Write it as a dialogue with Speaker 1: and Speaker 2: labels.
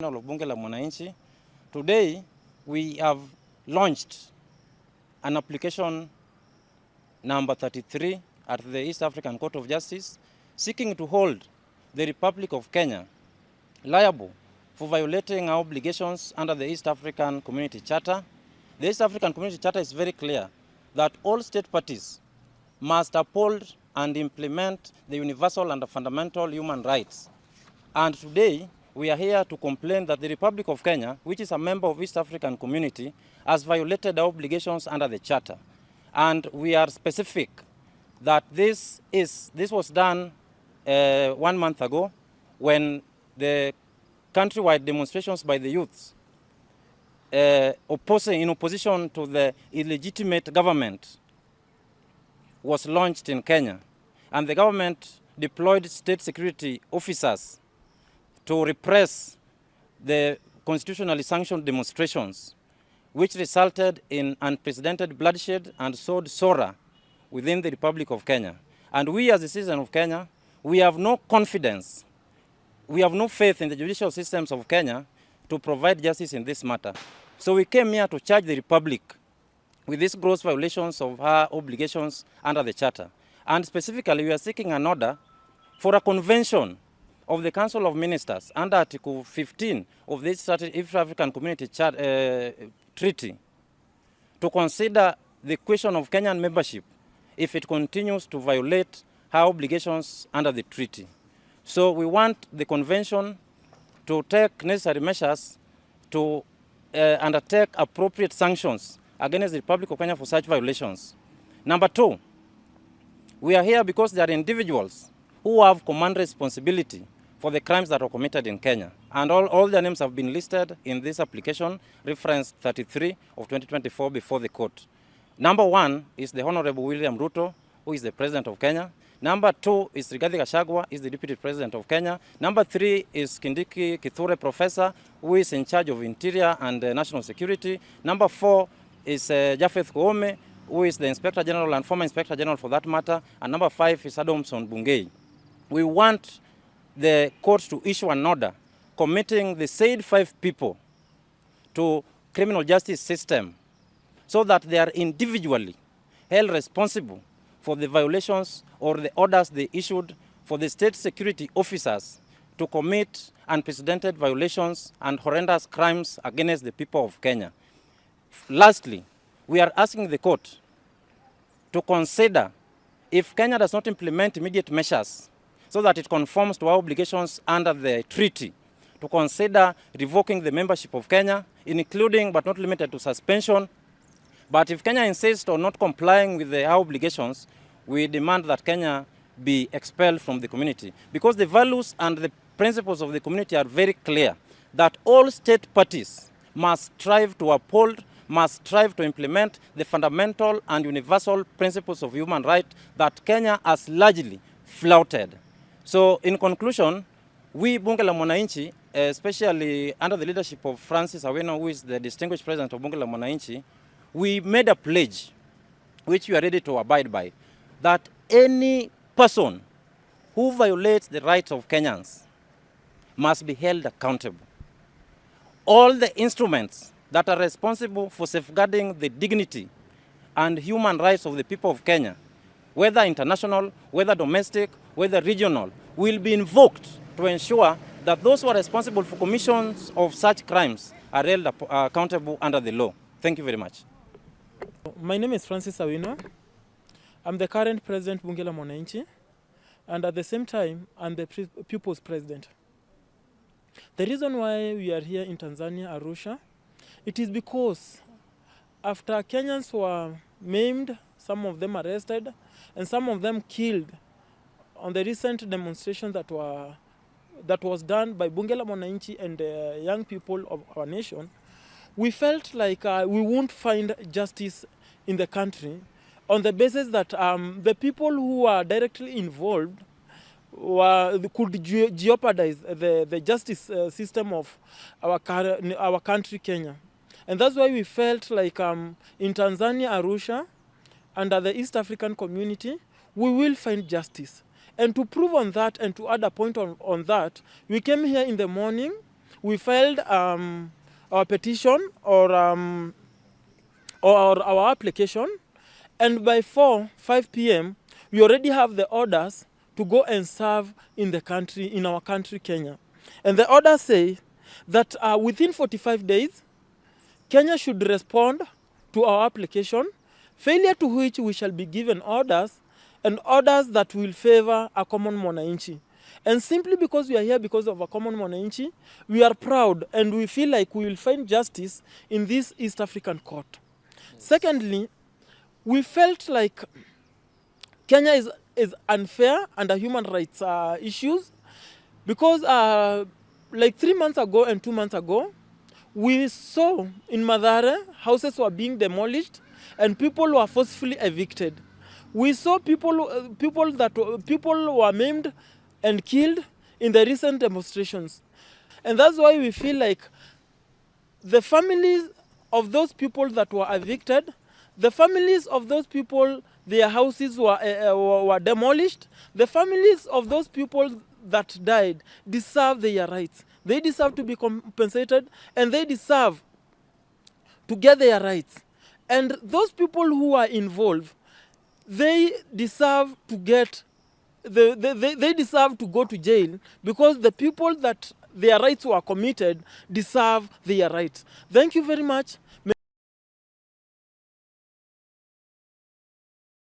Speaker 1: Of Bunge la Mwananchi. Today we have launched an application number 33 at the East African Court of Justice seeking to hold the Republic of Kenya liable for violating our obligations under the East African Community Charter. The East African Community Charter is very clear that all state parties must uphold and implement the universal and fundamental human rights. And today we are here to complain that the Republic of Kenya, which is a member of East African Community, has violated our obligations under the Charter. And we are specific that this was done 1 month ago when the countrywide demonstrations by the youths in opposition to the illegitimate government was launched in Kenya. And the government deployed state security officers to repress the constitutionally sanctioned demonstrations, which resulted in unprecedented bloodshed and sowed sorrow within the Republic of Kenya. And we as a citizen of Kenya, we have no confidence, we have no faith in the judicial systems of Kenya to provide justice in this matter. So we came here to charge the Republic with these gross violations of her obligations under the Charter. And specifically, we are seeking an order for a convention of the Council of Ministers under Article 15 of the East African Community Treaty to consider the question of Kenyan membership if it continues to violate her obligations under the treaty. So we want the convention to take necessary measures to undertake appropriate sanctions against the Republic of Kenya for such violations. Number two, we are here because there are individuals who have command responsibility for the crimes that were committed in Kenya. And all their names have been listed in this application, reference 33 of 2024 before the court. Number one is the Honorable William Ruto, who is the President of Kenya. Number two is Rigathi Gachagua, is the Deputy President of Kenya. Number three is Kindiki Kithure Professor, who is in charge of Interior and National Security. Number four is Japheth Koome, who is the Inspector General and former Inspector General for that matter. And number five is Adamson Bungei. We want the court to issue an order committing the said 5 people to criminal justice system so that they are individually held responsible for the violations or the orders they issued for the state security officers to commit unprecedented violations and horrendous crimes against the people of Kenya. Lastly, we are asking the court to consider if Kenya does not implement immediate measures so that it conforms to our obligations under the treaty, to consider revoking the membership of Kenya, including but not limited to suspension. But if Kenya insists on not complying with our obligations, we demand that Kenya be expelled from the community. Because the values and the principles of the community are very clear, that all state parties must strive to uphold, must strive to implement the fundamental and universal principles of human rights that Kenya has largely flouted. So in conclusion, we Bunge la Mwananchi, especially under the leadership of Francis Awino, who is the distinguished president of Bunge la Mwananchi, we made a pledge, which we are ready to abide by, that any person who violates the rights of Kenyans must be held accountable. All the instruments that are responsible for safeguarding the dignity and human rights of the people of Kenya, whether international, whether domestic, whether regional, will be invoked to ensure that those who are responsible for commissions of such crimes are held accountable under the law. Thank you very much.
Speaker 2: My name is Francis Awino. I'm the current President Bunge la Mwananchi, and at the same time, I'm the People's President. The reason why we are here in Tanzania, Arusha, it is because after Kenyans were maimed, some of them arrested, and some of them killed on the recent demonstration that was done by Bunge la Mwananchi and the young people of our nation, we felt like we won't find justice in the country on the basis that the people who are directly involved could jeopardize the justice system of our country, Kenya. And that's why we felt like in Tanzania, Arusha, under the East African Community, we will find justice. And to prove on that and to add a point on that, we came here in the morning we filed our petition or our application, and by 5 p.m. we already have the orders to go and serve in the country, in our country, Kenya. And the orders say that within 45 days, Kenya should respond to our application, failure to which we shall be given orders, and orders that will favor a common mwananchi. And simply because we are here because of a common mwananchi, we are proud and we feel like we will find justice in this East African court. Yes. Secondly, we felt like Kenya is unfair under human rights issues because like 3 months ago and 2 months ago, we saw in Mathare houses were being demolished and people were forcefully evicted. We saw people were maimed and killed in the recent demonstrations. And that's why we feel like the families of those people that were evicted, the families of those people, their houses were demolished, the families of those people that died deserve their rights. They deserve to be compensated and they deserve to get their rights. And those people who are involved, they deserve to get, they deserve to go to jail because the people that their rights were committed deserve their rights. Thank you very much.